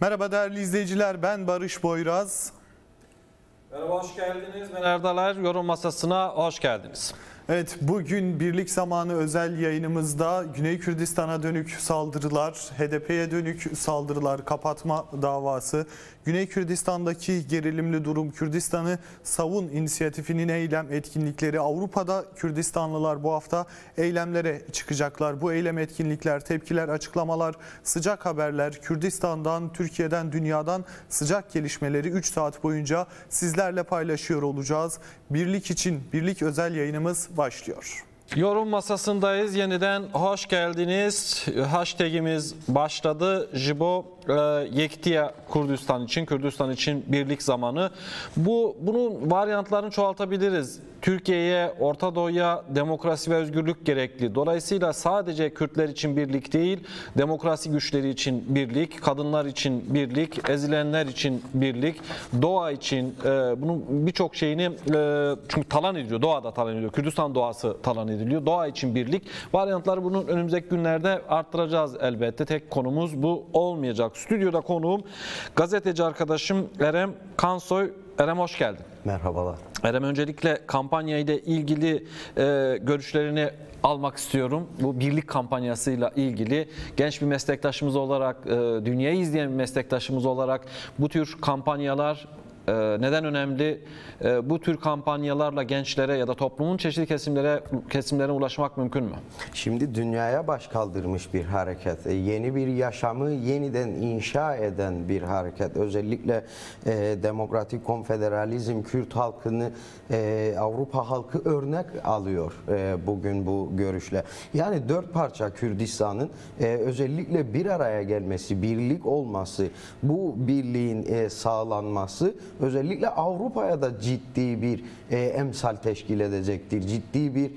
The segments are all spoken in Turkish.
Merhaba değerli izleyiciler, ben Barış Boyraz. Merhaba, hoş geldiniz. Ben Erdalar, yorum masasına hoş geldiniz. Evet, bugün Birlik Zamanı özel yayınımızda Güney Kürdistan'a dönük saldırılar, HDP'ye dönük saldırılar, kapatma davası, Güney Kürdistan'daki gerilimli durum, Kürdistan'ı Savun İnisiyatifi'nin eylem etkinlikleri, Avrupa'da Kürdistanlılar bu hafta eylemlere çıkacaklar. Bu eylem etkinlikler, tepkiler, açıklamalar, sıcak haberler, Kürdistan'dan, Türkiye'den, dünyadan sıcak gelişmeleri 3 saat boyunca sizlerle paylaşıyor olacağız. Birlik için, Birlik özel yayınımız başlıyor. Yorum masasındayız. Yeniden hoş geldiniz. Hashtagimiz başladı. Jibo Yektiya Kürdistan için birlik zamanı. Bunun varyantlarını çoğaltabiliriz. Türkiye'ye, Orta Doğu'ya demokrasi ve özgürlük gerekli. Dolayısıyla sadece Kürtler için birlik değil, demokrasi güçleri için birlik, kadınlar için birlik, ezilenler için birlik, doğa için bunun birçok şeyini çünkü talan ediliyor, doğa da talan ediliyor, Kürdistan doğası talan ediliyor, doğa için birlik. Varyantları bunun önümüzdeki günlerde arttıracağız elbette. Tek konumuz bu olmayacak. Stüdyoda konuğum gazeteci arkadaşım Erem Kansoy. Erem hoş geldin. Merhabalar. Erem, öncelikle kampanya ile ilgili görüşlerini almak istiyorum. Bu birlik kampanyasıyla ilgili genç bir meslektaşımız olarak, dünyayı izleyen bir meslektaşımız olarak bu tür kampanyalar neden önemli? Bu tür kampanyalarla gençlere ya da toplumun çeşitli kesimlerine ulaşmak mümkün mü? Şimdi dünyaya baş kaldırmış bir hareket. Yeni bir yaşamı yeniden inşa eden bir hareket. Özellikle Demokratik Konfederalizm Kürt halkını Avrupa halkı örnek alıyor bugün bu görüşle. Yani 4 parça Kürdistan'ın özellikle bir araya gelmesi, birlik olması, bu birliğin sağlanması özellikle Avrupa'ya da ciddi bir emsal teşkil edecektir. Ciddi bir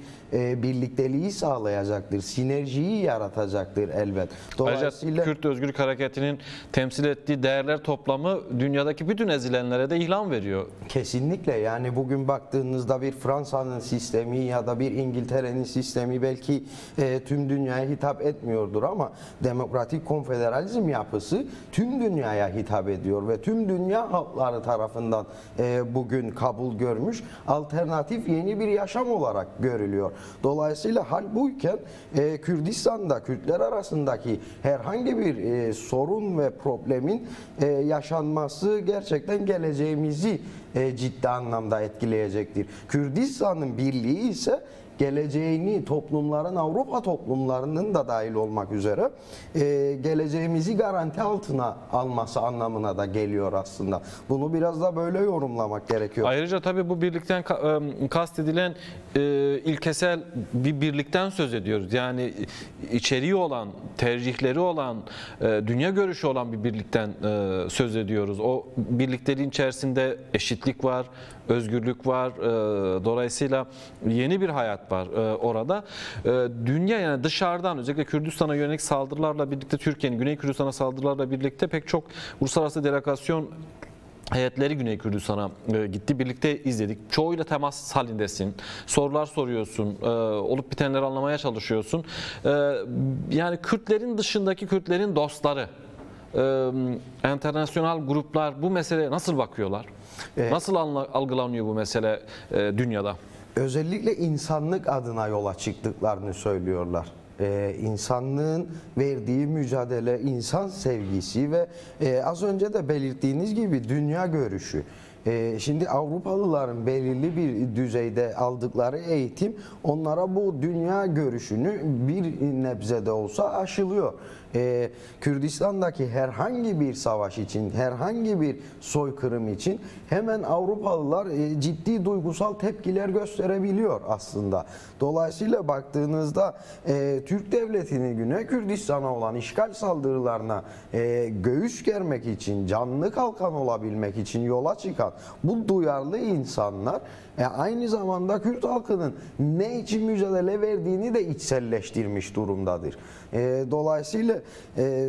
birlikteliği sağlayacaktır. Sinerjiyi yaratacaktır elbet. Dolayısıyla Kürt Özgürlük Hareketi'nin temsil ettiği değerler toplamı dünyadaki bütün ezilenlere de ilham veriyor. Kesinlikle. Yani bugün baktığınızda bir Fransa'nın sistemi ya da bir İngiltere'nin sistemi belki tüm dünyaya hitap etmiyordur ama Demokratik Konfederalizm yapısı tüm dünyaya hitap ediyor ve tüm dünya halkları tarafından bugün kabul görmüş, alternatif yeni bir yaşam olarak görülüyor. Dolayısıyla hal buyken Kürdistan'da Kürtler arasındaki herhangi bir sorun ve problemin yaşanması gerçekten geleceğimizi ciddi anlamda etkileyecektir. Kürdistan'ın birliği ise geleceğini toplumların, Avrupa toplumlarının da dahil olmak üzere geleceğimizi garanti altına alması anlamına da geliyor aslında. Bunu biraz da böyle yorumlamak gerekiyor. Ayrıca tabii bu birlikten kastedilen ilkesel bir birlikten söz ediyoruz. Yani içeriği olan, tercihleri olan, dünya görüşü olan bir birlikten söz ediyoruz. O birliklerin içerisinde eşitlik var, özgürlük var. Dolayısıyla yeni bir hayat var orada. Dünya, yani dışarıdan özellikle Kürdistan'a yönelik saldırılarla birlikte, Türkiye'nin Güney Kürdistan'a saldırılarla birlikte pek çok uluslararası delegasyon heyetleri Güney Kürdistan'a gitti. Birlikte izledik. Çoğuyla temas halindesin. Sorular soruyorsun. Olup bitenleri anlamaya çalışıyorsun. Yani Kürtlerin dışındaki Kürtlerin dostları, internasyonal gruplar bu meseleye nasıl bakıyorlar? Nasıl algılanıyor bu mesele dünyada? Özellikle insanlık adına yola çıktıklarını söylüyorlar. İnsanlığın verdiği mücadele, insan sevgisi ve az önce de belirttiğiniz gibi dünya görüşü. Şimdi Avrupalıların belirli bir düzeyde aldıkları eğitim onlara bu dünya görüşünü bir nebze de olsa aşılıyor. Kürdistan'daki herhangi bir savaş için, herhangi bir soykırım için hemen Avrupalılar ciddi duygusal tepkiler gösterebiliyor aslında. Dolayısıyla baktığınızda Türk Devleti'nin Güney Kürdistan'a olan işgal saldırılarına göğüs germek için, canlı kalkan olabilmek için yola çıkan bu duyarlı insanlar aynı zamanda Kürt halkının ne için mücadele verdiğini de içselleştirmiş durumdadır. Dolayısıyla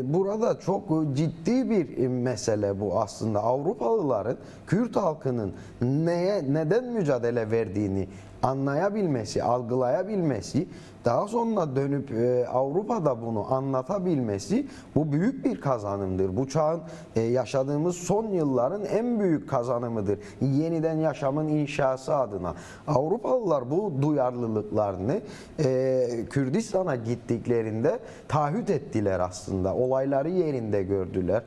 burada çok ciddi bir mesele bu aslında. Avrupalıların Kürt halkının neden mücadele verdiğini anlayabilmesi, algılayabilmesi, daha sonra dönüp Avrupa'da bunu anlatabilmesi bu büyük bir kazanımdır. Bu çağın yaşadığımız son yılların en büyük kazanımıdır. Yeniden yaşamın inşası adına. Avrupalılar bu duyarlılıklarını Kürdistan'a gittiklerinde taahhüt ettiler aslında. Olayları yerinde gördüler.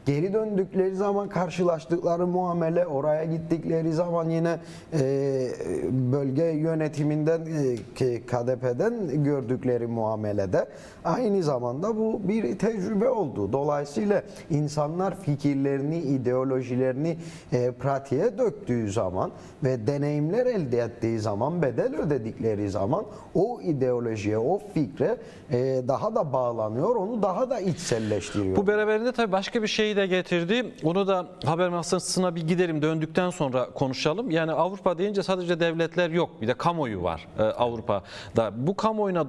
Geri döndükleri zaman karşılaştıkları muamele, oraya gittikleri zaman yine bölge yönetiminden KDP'den gördükleri muamelede aynı zamanda bu bir tecrübe oldu. Dolayısıyla insanlar fikirlerini, ideolojilerini pratiğe döktüğü zaman ve deneyimler elde ettiği zaman, bedel ödedikleri zaman o ideolojiye, o fikre daha da bağlanıyor, onu daha da içselleştiriyor. Bu beraberinde tabii başka bir şeyi de getirdi. Onu da haber masasına bir gidelim, döndükten sonra konuşalım. Yani Avrupa deyince sadece devletler yok, bir de kamuoyu var Avrupa'da. Bu kamuoyuna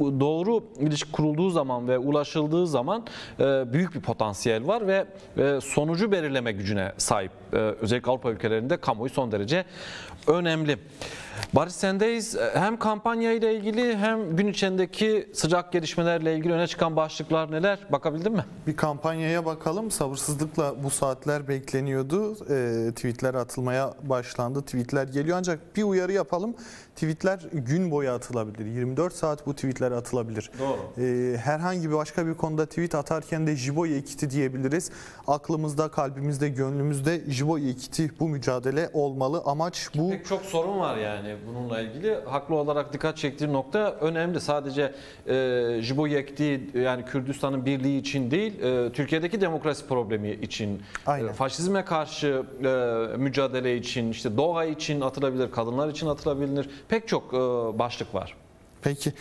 doğru ilişki kurulduğu zaman ve ulaşıldığı zaman büyük bir potansiyel var ve sonucu belirleme gücüne sahip. Özellikle Avrupa ülkelerinde kamuoyu son derece önemli. Barış, sendeyiz. Hem kampanya ile ilgili hem gün içindeki sıcak gelişmelerle ilgili öne çıkan başlıklar neler? Bakabildin mi? Bir kampanyaya bakalım. Sabırsızlıkla bu saatler bekleniyordu. Tweetler atılmaya başlandı. Tweetler geliyor ancak bir uyarı yapalım. Tweetler gün boyu atılabilir. 24 saat bu tweetler atılabilir. Doğru. Herhangi bir başka bir konuda tweet atarken de Jibo Yekiti diyebiliriz. Aklımızda, kalbimizde, gönlümüzde Jibo Yekiti, bu mücadele olmalı. Amaç bu. Pek çok sorun var yani bununla ilgili. Haklı olarak dikkat çektiği nokta önemli. Sadece Jibo Yekiti, yani Kürdistan'ın birliği için değil, Türkiye'deki demokrasi problemi için, faşizme karşı mücadele için, işte doğa için atılabilir, kadınlar için atılabilir. Pek çok başlık var. Peki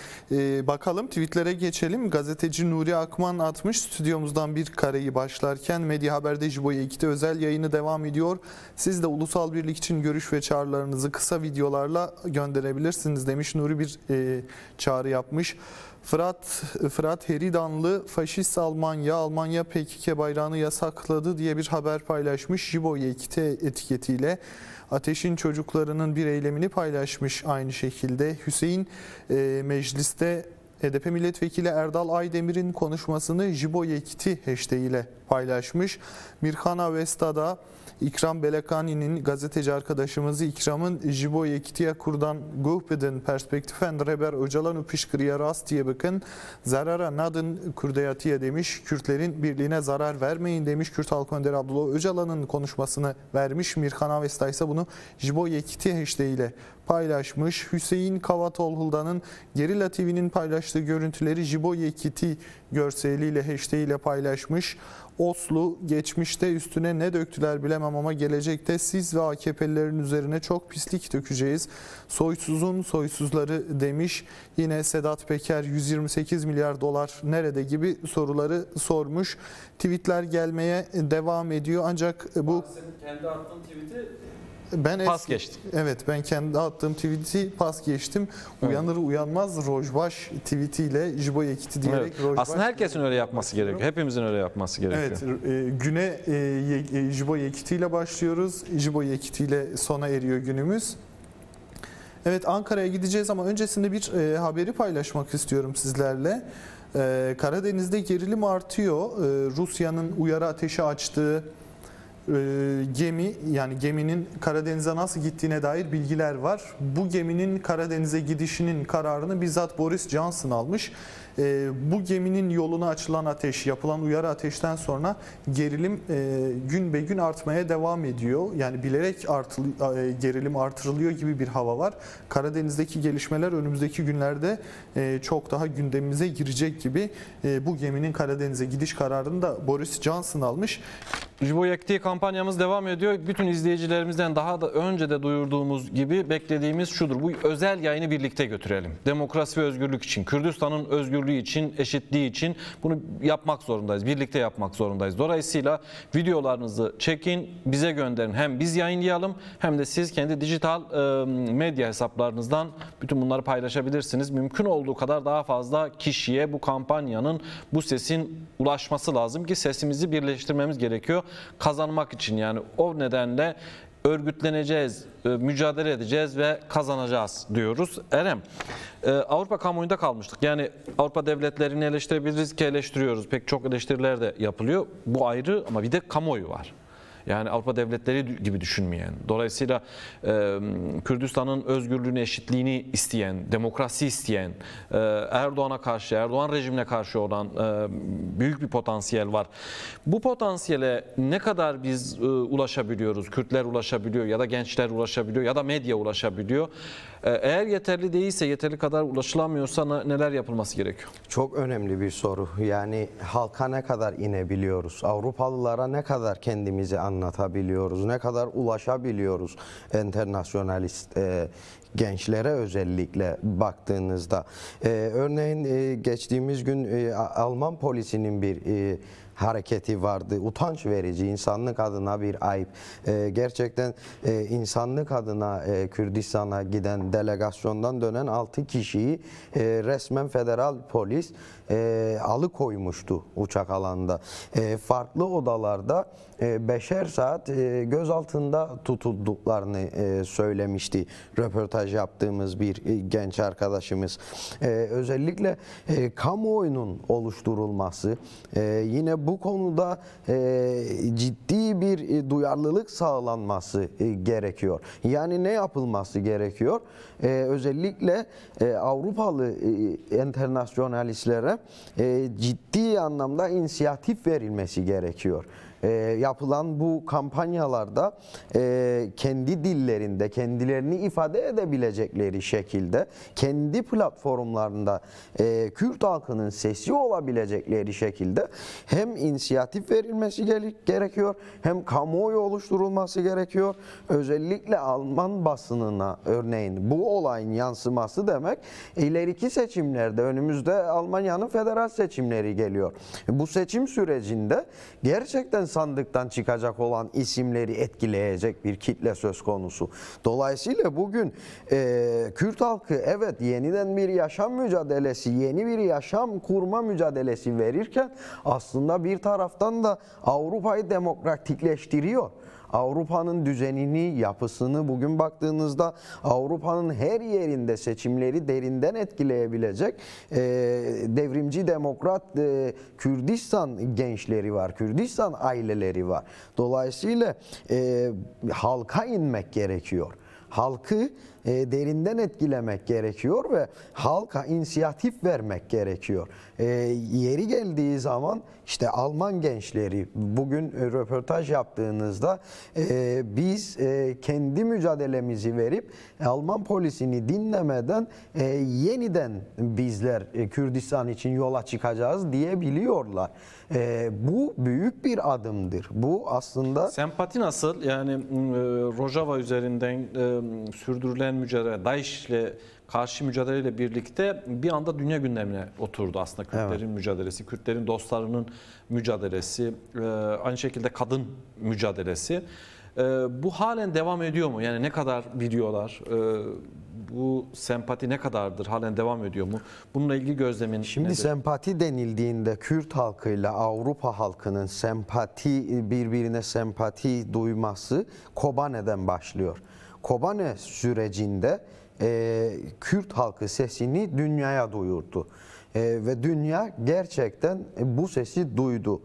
bakalım tweetlere geçelim. Gazeteci Nuri Akman atmış, stüdyomuzdan bir kareyi başlarken Medya Haber'de Jibo Yekiti özel yayını devam ediyor. Siz de ulusal birlik için görüş ve çağrılarınızı kısa videolarla gönderebilirsiniz demiş. Nuri bir çağrı yapmış. Fırat Heridanlı faşist Almanya PKK bayrağını yasakladı diye bir haber paylaşmış. Jibo Yekiti etiketiyle. Ateş'in çocuklarının bir eylemini paylaşmış aynı şekilde. Hüseyin mecliste HDP milletvekili Erdal Aydemir'in konuşmasını Jibo Yekiti hashtag ile paylaşmış. Mirhan Avesta'da İkram Belekani'nin, gazeteci arkadaşımızı İkram'ın Jibo Yekiti'ye kurdan Guhbedin perspektifen Reber Öcalan'ı pişkırıya rast diye bakın. Zarara nadın Kurdeyatiye demiş. Kürtlerin birliğine zarar vermeyin demiş. Kürt Halk Önderi Abdullah Öcalan'ın konuşmasını vermiş. Mirhan Avesta ise bunu Jibo Yekiti hashtag ile paylaşmış. Hüseyin Kavatolhulda'nın Gerilla TV'nin paylaştığı görüntüleri Jibo Yekiti görseliyle hashtag ile paylaşmış. Oslu geçmişte üstüne ne döktüler bilemem ama gelecekte siz ve AKP'lilerin üzerine çok pislik dökeceğiz. Soysuzun soysuzları demiş. Yine Sedat Peker 128 milyar dolar nerede gibi soruları sormuş. Tweetler gelmeye devam ediyor ancak bu... Senin kendi attığın tweet'i pas geçtim. Evet, ben kendi attığım tweet'i pas geçtim. Uyanır uyanmaz Rojbaş tweetiyle Jibo Yekiti diyerek Rojbaş. Aslında herkesin öyle yapması gerekiyor. Hepimizin öyle yapması gerekiyor. Evet, güne Jibo Yekiti ile başlıyoruz. Jibo Yekiti ile sona eriyor günümüz. Evet, Ankara'ya gideceğiz ama öncesinde bir haberi paylaşmak istiyorum sizlerle. Karadeniz'de gerilim artıyor. Rusya'nın uyarı ateşi açtığı gemi, yani geminin Karadeniz'e nasıl gittiğine dair bilgiler var. Bu geminin Karadeniz'e gidişinin kararını bizzat Boris Johnson almış. Bu geminin yoluna açılan ateş, yapılan uyarı ateşten sonra gerilim gün be gün artmaya devam ediyor. Yani bilerek gerilim artırılıyor gibi bir hava var. Karadeniz'deki gelişmeler önümüzdeki günlerde çok daha gündemimize girecek gibi. Bu geminin Karadeniz'e gidiş kararını da Boris Johnson almış. Jibo Yekiti kampanyamız devam ediyor. Bütün izleyicilerimizden daha da önce de duyurduğumuz gibi beklediğimiz şudur. Bu özel yayını birlikte götürelim. Demokrasi ve özgürlük için, Kürdistan'ın özgürlüğü için, eşitliği için bunu yapmak zorundayız. Birlikte yapmak zorundayız. Dolayısıyla videolarınızı çekin, bize gönderin. Hem biz yayınlayalım hem de siz kendi dijital medya hesaplarınızdan bütün bunları paylaşabilirsiniz. Mümkün olduğu kadar daha fazla kişiye bu kampanyanın, bu sesin ulaşması lazım ki sesimizi birleştirmemiz gerekiyor. Kazanmak için, yani o nedenle örgütleneceğiz, mücadele edeceğiz ve kazanacağız diyoruz. Erem, Avrupa kamuoyunda kalmıştık. Yani Avrupa devletlerini eleştirebiliriz ki eleştiriyoruz. Pek çok eleştiriler de yapılıyor. Bu ayrı ama bir de kamuoyu var. Yani Avrupa devletleri gibi düşünmeyen, dolayısıyla Kürdistan'ın özgürlüğünü, eşitliğini isteyen, demokrasi isteyen, Erdoğan'a karşı, Erdoğan rejimine karşı olan büyük bir potansiyel var. Bu potansiyele ne kadar biz ulaşabiliyoruz, Kürtler ulaşabiliyor ya da gençler ulaşabiliyor ya da medya ulaşabiliyor? Eğer yeterli değilse, yeterli kadar ulaşılamıyorsa neler yapılması gerekiyor? Çok önemli bir soru. Yani halka ne kadar inebiliyoruz? Avrupalılara ne kadar kendimizi anlatabiliyoruz? Ne kadar ulaşabiliyoruz internasyonalist gençlere özellikle baktığınızda? Örneğin geçtiğimiz gün Alman polisinin bir hareketi vardı. Utanç verici, insanlık adına bir ayıp. Gerçekten insanlık adına Kürdistan'a giden delegasyondan dönen 6 kişiyi resmen federal polis alıkoymuştu uçak alanında. Farklı odalarda 5'er saat gözaltında tutulduklarını söylemişti röportaj yaptığımız bir genç arkadaşımız. Özellikle kamuoyunun oluşturulması, yine bu konuda ciddi bir duyarlılık sağlanması gerekiyor. Yani ne yapılması gerekiyor? Özellikle Avrupalı internasyonalistlere ciddi anlamda inisiyatif verilmesi gerekiyor. Yapılan bu kampanyalarda kendi dillerinde kendilerini ifade edebilecekleri şekilde kendi platformlarında Kürt halkının sesi olabilecekleri şekilde hem inisiyatif verilmesi gerekiyor hem kamuoyu oluşturulması gerekiyor. Özellikle Alman basınına örneğin bu olayın yansıması demek ileriki seçimlerde önümüzde Almanya'nın federal seçimleri geliyor. Bu seçim sürecinde gerçekten sandıktan çıkacak olan isimleri etkileyecek bir kitle söz konusu. Dolayısıyla bugün Kürt halkı evet yeniden bir yaşam mücadelesi, yeni bir yaşam kurma mücadelesi verirken aslında bir taraftan da Avrupa'yı demokratikleştiriyor. Avrupa'nın düzenini, yapısını bugün baktığınızda Avrupa'nın her yerinde seçimleri derinden etkileyebilecek devrimci demokrat Kürdistan gençleri var, Kürdistan aileleri var. Dolayısıyla halka inmek gerekiyor. Halkı derinden etkilemek gerekiyor ve halka inisiyatif vermek gerekiyor. Yeri geldiği zaman işte Alman gençleri bugün röportaj yaptığınızda biz kendi mücadelemizi verip Alman polisini dinlemeden yeniden bizler Kürdistan için yola çıkacağız diyebiliyorlar. Bu büyük bir adımdır. Bu aslında... Sempati nasıl? Yani Rojava üzerinden sürdürülen mücadele, DAEŞ ile karşı mücadeleyle birlikte bir anda dünya gündemine oturdu aslında Kürtlerin mücadelesi, Kürtlerin dostlarının mücadelesi, aynı şekilde kadın mücadelesi. Bu halen devam ediyor mu? Yani ne kadar biliyorlar? Bu sempati ne kadardır? Halen devam ediyor mu? Bununla ilgili gözlemin Şimdi nedir? sempati denildiğinde Kürt halkıyla Avrupa halkının birbirine sempati duyması Kobane'den başlıyor. Kobane sürecinde Kürt halkı sesini dünyaya duyurdu. Ve dünya gerçekten bu sesi duydu.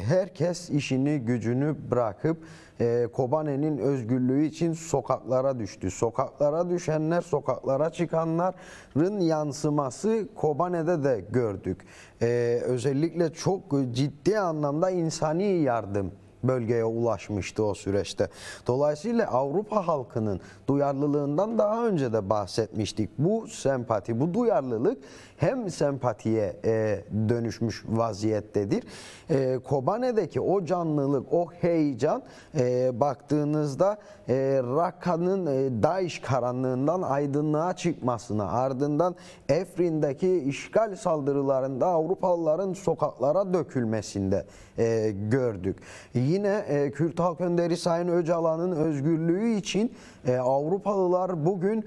Herkes işini gücünü bırakıp Kobane'nin özgürlüğü için sokaklara düştü. Sokaklara düşenler, sokaklara çıkanların yansıması Kobane'de de gördük. Özellikle çok ciddi anlamda insani yardım bölgeye ulaşmıştı o süreçte. Dolayısıyla Avrupa halkının duyarlılığından daha önce de bahsetmiştik. Bu sempati, bu duyarlılık hem sempatiye dönüşmüş vaziyettedir. Kobane'deki o canlılık, o heyecan baktığınızda Rakka'nın DAEŞ karanlığından aydınlığa çıkmasına, ardından Efrin'deki işgal saldırılarında Avrupalıların sokaklara dökülmesinde gördük. Yine Kürt Halk Önderi Sayın Öcalan'ın özgürlüğü için Avrupalılar bugün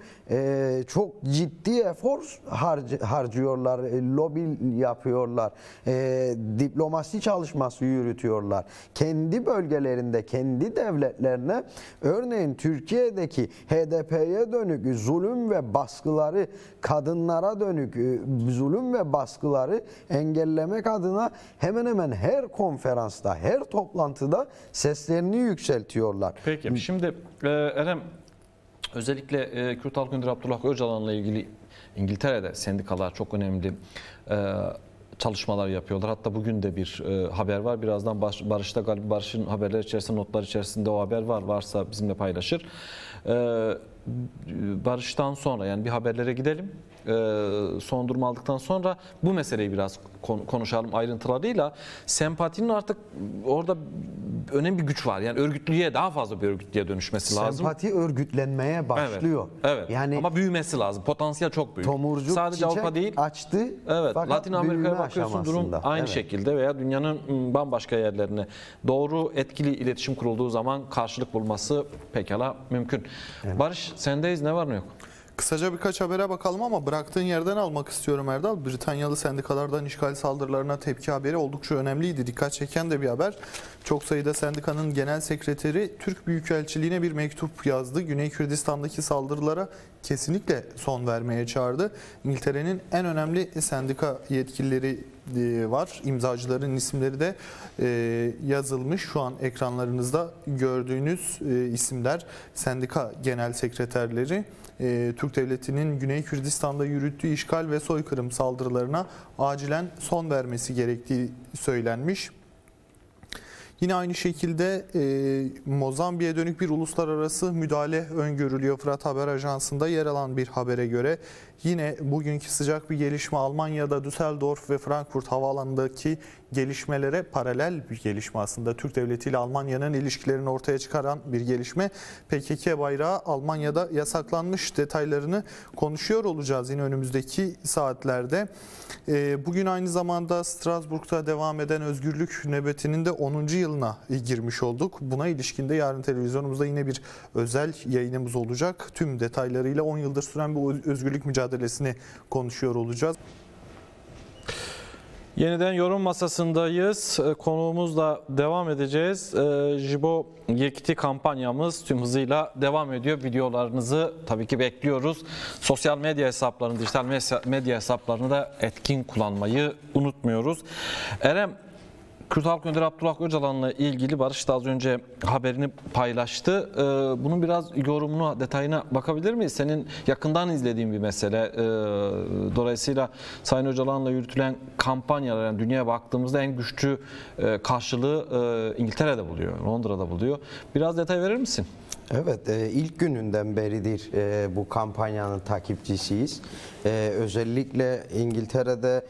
çok ciddi efor harcıyorlar, lobi yapıyorlar, diplomasi çalışması yürütüyorlar. Kendi bölgelerinde, kendi devletlerine, örneğin Türkiye'deki HDP'ye dönük zulüm ve baskıları, kadınlara dönük zulüm ve baskıları engellemek adına hemen hemen her konferansta, her toplantıda seslerini yükseltiyorlar. Peki şimdi Erem, özellikle Kürt Halk Önderi Abdullah Öcalan'la ilgili İngiltere'de sendikalar çok önemli çalışmalar yapıyorlar. Hatta bugün de bir haber var. Birazdan Barış'ta galiba Barış'ın haberler içerisinde, notlar içerisinde o haber var. Varsa bizimle paylaşır. Barış'tan sonra yani bir haberlere gidelim. Son durumu aldıktan sonra bu meseleyi biraz konuşalım ayrıntılarıyla. Sempatinin artık orada önemli bir güç var. Yani örgütlüğe, daha fazla bir örgütlüğe dönüşmesi lazım. Sempati örgütlenmeye başlıyor. Evet. Yani ama büyümesi lazım. Potansiyel çok büyük. Tomurcuk sadece Avrupa değil. Açtı. Evet. Fakat Latin Amerika'ya bakıyorsun, durum aynı şekilde veya dünyanın bambaşka yerlerine doğru etkili iletişim kurulduğu zaman karşılık bulması pekala mümkün. Evet. Barış, sendeyiz, ne var ne yok? Kısaca birkaç habere bakalım ama bıraktığın yerden almak istiyorum Erdal. Britanyalı sendikalardan işgal saldırılarına tepki haberi oldukça önemliydi. Dikkat çeken de bir haber. Çok sayıda sendikanın genel sekreteri Türk Büyükelçiliğine bir mektup yazdı. Güney Kürdistan'daki saldırılara kesinlikle son vermeye çağırdı. İngiltere'nin en önemli sendika yetkilileri var. İmzacıların isimleri de yazılmış. Şu an ekranlarınızda gördüğünüz isimler sendika genel sekreterleri. Türk Devleti'nin Güney Kürdistan'da yürüttüğü işgal ve soykırım saldırılarına acilen son vermesi gerektiği söylenmiş. Yine aynı şekilde Mozambik'e dönük bir uluslararası müdahale öngörülüyor. Fırat Haber Ajansı'nda yer alan bir habere göre yine bugünkü sıcak bir gelişme Almanya'da Düsseldorf ve Frankfurt havaalanındaki gelişmelere paralel bir gelişme aslında. Türk Devleti ile Almanya'nın ilişkilerini ortaya çıkaran bir gelişme. PKK bayrağı Almanya'da yasaklanmış, detaylarını konuşuyor olacağız yine önümüzdeki saatlerde. Bugün aynı zamanda Strasbourg'da devam eden özgürlük nöbetinin de 10. yılına girmiş olduk. Buna ilişkin de yarın televizyonumuzda yine bir özel yayınımız olacak. Tüm detaylarıyla 10 yıldır süren bu özgürlük mücadelesini konuşuyor olacağız. Yeniden yorum masasındayız. Konuğumuzla devam edeceğiz. Jibo Yekti kampanyamız tüm hızıyla devam ediyor. Videolarınızı tabii ki bekliyoruz. Sosyal medya hesaplarını, dijital medya hesaplarını da etkin kullanmayı unutmuyoruz. Erem, Kürt Halk Önderi Abdullah Öcalan'la ilgili Barış da az önce haberini paylaştı. Bunun biraz yorumuna, detayına bakabilir miyiz? Senin yakından izlediğin bir mesele. Dolayısıyla Sayın Öcalan'la yürütülen kampanyalar, yani dünyaya baktığımızda en güçlü karşılığı İngiltere'de buluyor, Londra'da buluyor. Biraz detay verir misin? Evet, ilk gününden beridir bu kampanyanın takipçisiyiz. Özellikle İngiltere'de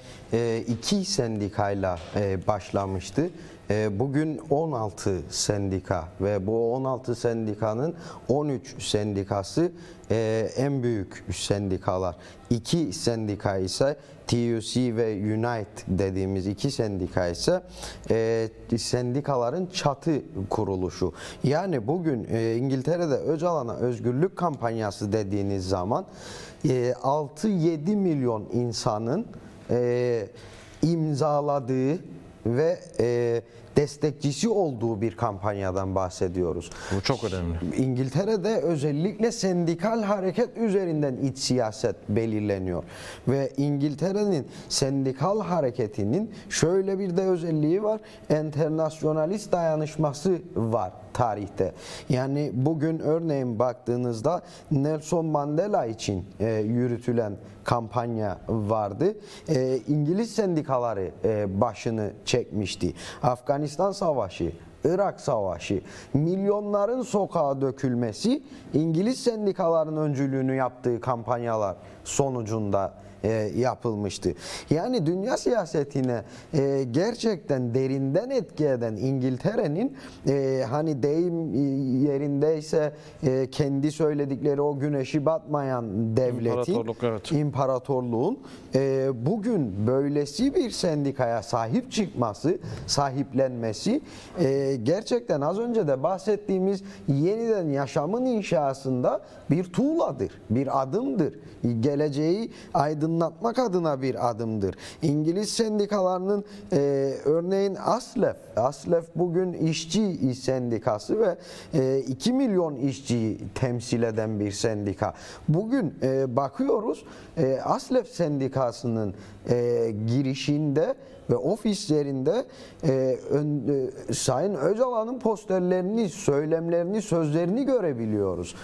2 sendikayla başlamıştı. Bugün 16 sendika ve bu 16 sendikanın 13 sendikası en büyük sendikalar. 2 sendika ise TUC ve Unite dediğimiz 2 sendika ise sendikaların çatı kuruluşu. Yani bugün İngiltere'de Öcalan'a özgürlük kampanyası dediğiniz zaman 6-7 milyon insanın imzaladığı ve destekçisi olduğu bir kampanyadan bahsediyoruz. Bu çok önemli. İngiltere'de özellikle sendikal hareket üzerinden iç siyaset belirleniyor. Ve İngiltere'nin sendikal hareketinin şöyle bir de özelliği var. Enternasyonalist dayanışması var tarihte. Yani bugün örneğin baktığınızda Nelson Mandela için yürütülen kampanya vardı. İngiliz sendikaları başını çekmişti. Afganistan Savaşı, Irak Savaşı, milyonların sokağa dökülmesi İngiliz sendikaların öncülüğünü yaptığı kampanyalar sonucunda yapılmıştı. Yani dünya siyasetine gerçekten derinden etki eden İngiltere'nin hani deyim yerindeyse kendi söyledikleri o güneşi batmayan devletin, imparatorluğun bugün böylesi bir sendikaya sahip çıkması, sahiplenmesi gerçekten az önce de bahsettiğimiz yeniden yaşamın inşasında bir tuğladır, bir adımdır. Geleceği aydınlatmak adına bir adımdır. İngiliz sendikalarının örneğin ASLEF bugün işçi sendikası ve 2 milyon işçiyi temsil eden bir sendika. Bugün bakıyoruz ASLEF sendikasının girişinde ve ofislerinde Sayın Öcalan'ın posterlerini, söylemlerini, sözlerini görebiliyoruz.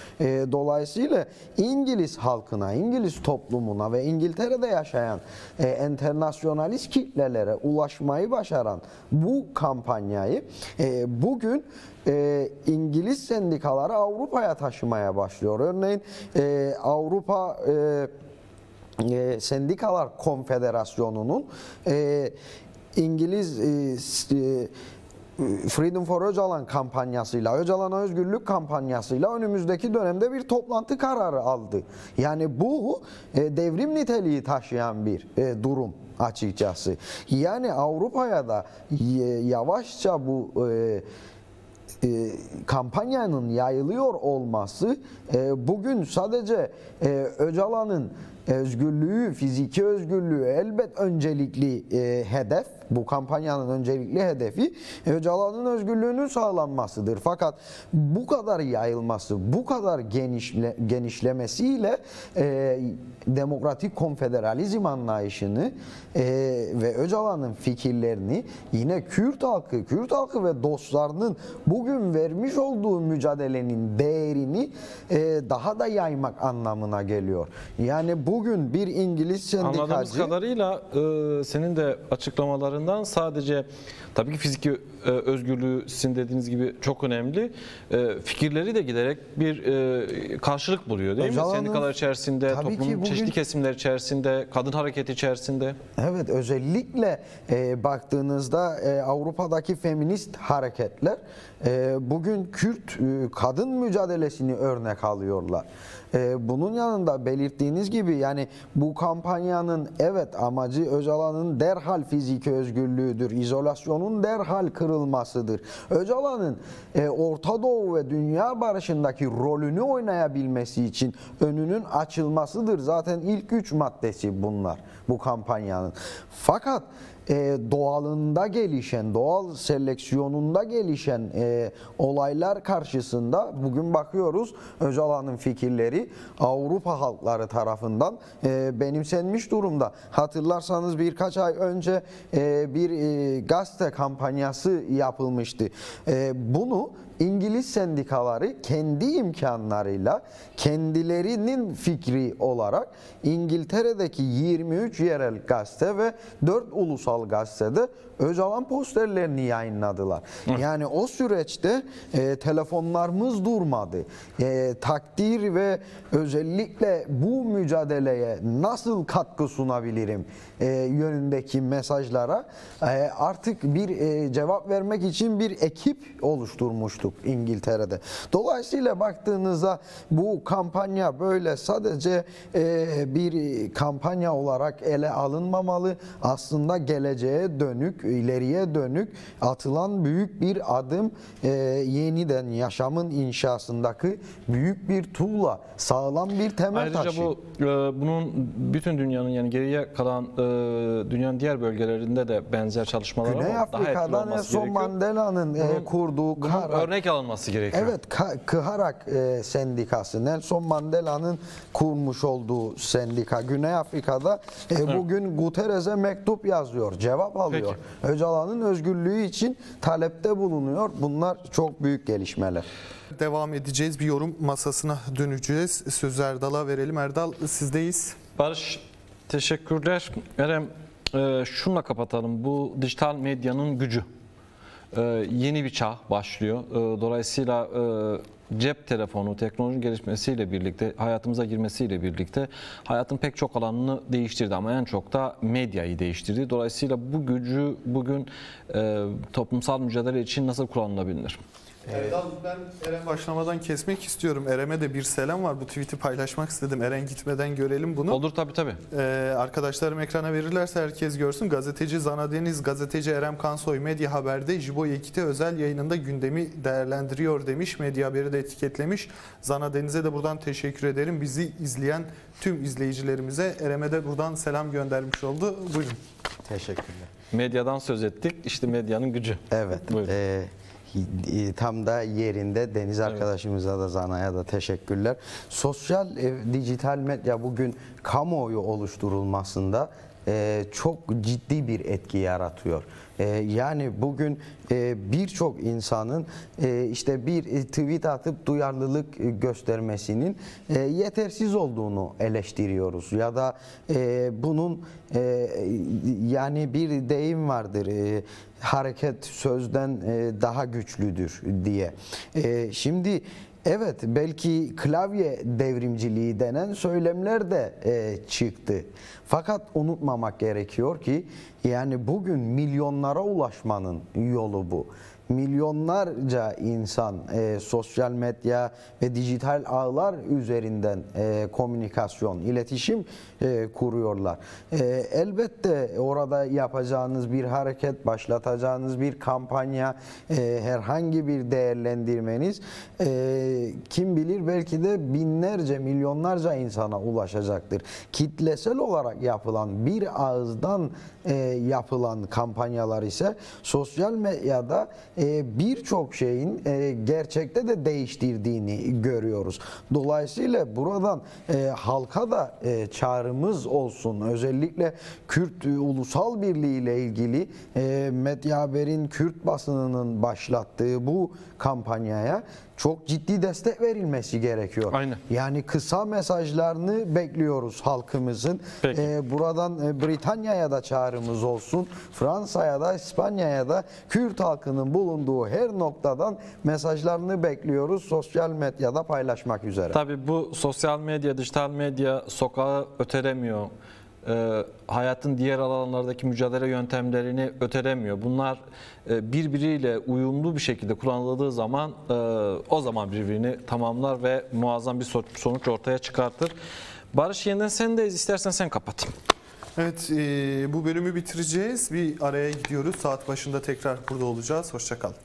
Dolayısıyla İngiliz halkına, İngiliz toplumuna ve İngiltere'de yaşayan enternasyonalist kitlelere ulaşmayı başaran bu kampanyayı bugün İngiliz sendikaları Avrupa'ya taşımaya başlıyor. Örneğin Avrupa Sendikalar Konfederasyonu'nun İngiliz Freedom for Öcalan kampanyasıyla, Öcalan'a özgürlük kampanyasıyla önümüzdeki dönemde bir toplantı kararı aldı. Yani bu devrim niteliği taşıyan bir durum açıkçası. Yani Avrupa'ya da yavaşça bu kampanyanın yayılıyor olması bugün sadece Öcalan'ın özgürlüğü, fiziki özgürlüğü elbet öncelikli hedef. Bu kampanyanın öncelikli hedefi Öcalan'ın özgürlüğünün sağlanmasıdır. Fakat bu kadar yayılması, bu kadar genişlemesiyle demokratik konfederalizm anlayışını ve Öcalan'ın fikirlerini yine Kürt halkı ve dostlarının bugün vermiş olduğu mücadelenin değerini daha da yaymak anlamına geliyor. Yani bugün bir İngiliz sendikacı... Anladığımız kadarıyla senin de açıklamalarından sadece tabii ki fiziki özgürlüğü sizin dediğiniz gibi çok önemli. Fikirleri de giderek bir karşılık buluyor değil mi? Sendikalar içerisinde, toplumun çeşitli kesimler içerisinde, kadın hareketi içerisinde. Evet, özellikle baktığınızda Avrupa'daki feminist hareketler bugün Kürt kadın mücadelesini örnek alıyorlar. Bunun yanında belirttiğiniz gibi yani bu kampanyanın evet amacı Öcalan'ın derhal fiziki özgürlüğüdür, izolasyonun derhal kırılmasıdır. Öcalan'ın Orta Doğu ve dünya barışındaki rolünü oynayabilmesi için önünün açılmasıdır. Zaten ilk 3 maddesi bunlar bu kampanyanın. Fakat doğalında gelişen, doğal seleksiyonunda gelişen olaylar karşısında bugün bakıyoruz Öcalan'ın fikirleri Avrupa halkları tarafından benimsenmiş durumda. Hatırlarsanız birkaç ay önce bir gazete kampanyası yapılmıştı. Bunu İngiliz sendikaları kendi imkanlarıyla kendilerinin fikri olarak İngiltere'deki 23 yerel gazete ve 4 ulusal gazetede Öcalan posterlerini yayınladılar. Yani o süreçte telefonlarımız durmadı. Takdir ve özellikle bu mücadeleye nasıl katkı sunabilirim yönündeki mesajlara artık bir cevap vermek için bir ekip oluşturmuştuk İngiltere'de. Dolayısıyla baktığınızda bu kampanya böyle sadece bir kampanya olarak ele alınmamalı. Aslında geleceğe dönük, ileriye dönük atılan büyük bir adım, yeniden yaşamın inşasındaki büyük bir tuğla, sağlam bir temel taşı. Ayrıca bunun bütün dünyanın yani geriye kalan dünyanın diğer bölgelerinde de benzer çalışmalar var. Güney Afrika'da Nelson Mandela'nın kurduğu örnek alınması gerekiyor. Evet, Kıharak sendikası, Nelson Mandela'nın kurmuş olduğu sendika. Güney Afrika'da bugün Guterres'e mektup yazıyor, cevap alıyor. Peki. Öcalan'ın özgürlüğü için talepte bulunuyor. Bunlar çok büyük gelişmeler. Devam edeceğiz. Bir yorum masasına döneceğiz. Sözü Erdal'a verelim. Erdal, sizdeyiz. Barış, teşekkürler. Erem, şununla kapatalım. Bu dijital medyanın gücü. Yeni bir çağ başlıyor. Dolayısıyla cep telefonu, teknolojinin gelişmesiyle birlikte, hayatımıza girmesiyle birlikte hayatın pek çok alanını değiştirdi ama en çok da medyayı değiştirdi. Dolayısıyla bu gücü bugün toplumsal mücadele için nasıl kullanılabilir? Erdal, ben Eren başlamadan kesmek istiyorum. Eren'e de bir selam var. Bu tweet'i paylaşmak istedim. Eren gitmeden görelim bunu. Olur tabii. Arkadaşlarım ekrana verirlerse herkes görsün. Gazeteci Zana Deniz, gazeteci Erem Kansoy Medya Haber'de Jibo Yekiti özel yayınında gündemi değerlendiriyor demiş. Medya Haber'i de etiketlemiş. Zana Deniz'e de buradan teşekkür ederim. Bizi izleyen tüm izleyicilerimize Erem'e de buradan selam göndermiş oldu. Buyurun. Teşekkürler. Medyadan söz ettik. İşte medyanın gücü. Evet. Buyurun. Tam da yerinde Deniz arkadaşımıza da Zana'ya da teşekkürler. Sosyal dijital medya bugün kamuoyu oluşturulmasında çok ciddi bir etki yaratıyor. Yani bugün birçok insanın işte bir tweet atıp duyarlılık göstermesinin yetersiz olduğunu eleştiriyoruz. Ya da bunun yani bir deyim vardır, hareket sözden daha güçlüdür diye. Şimdi evet, belki klavye devrimciliği denen söylemler de çıktı. Fakat unutmamak gerekiyor ki yani bugün milyonlara ulaşmanın yolu bu. Milyonlarca insan sosyal medya ve dijital ağlar üzerinden komünikasyon, iletişim kuruyorlar. Elbette orada yapacağınız bir hareket, başlatacağınız bir kampanya, herhangi bir değerlendirmeniz kim bilir belki de binlerce, milyonlarca insana ulaşacaktır. Kitlesel olarak yapılan bir ağızdan yapılan kampanyalar ise sosyal medyada birçok şeyin gerçekte de değiştirdiğini görüyoruz. Dolayısıyla buradan halka da çağrımız olsun. Özellikle Kürt Ulusal Birliği ile ilgili Medya Haber'in Kürt basınının başlattığı bu kampanyaya çok ciddi destek verilmesi gerekiyor. Aynen. Yani kısa mesajlarını bekliyoruz halkımızın. Buradan Britanya'ya da çağrımız olsun. Fransa'ya da, İspanya'ya da Kürt halkının bulunduğu her noktadan mesajlarını bekliyoruz. Sosyal medyada paylaşmak üzere. Tabii bu sosyal medya, dijital medya sokağı ötelemiyor. Hayatın diğer alanlardaki mücadele yöntemlerini ötelemiyor. Bunlar birbiriyle uyumlu bir şekilde kullanıldığı zaman o zaman birbirini tamamlar ve muazzam bir sonuç ortaya çıkartır. Barış, yeniden sendeyiz. İstersen sen kapat. Evet, bu bölümü bitireceğiz. Bir araya gidiyoruz. Saat başında tekrar burada olacağız. Hoşça kalın.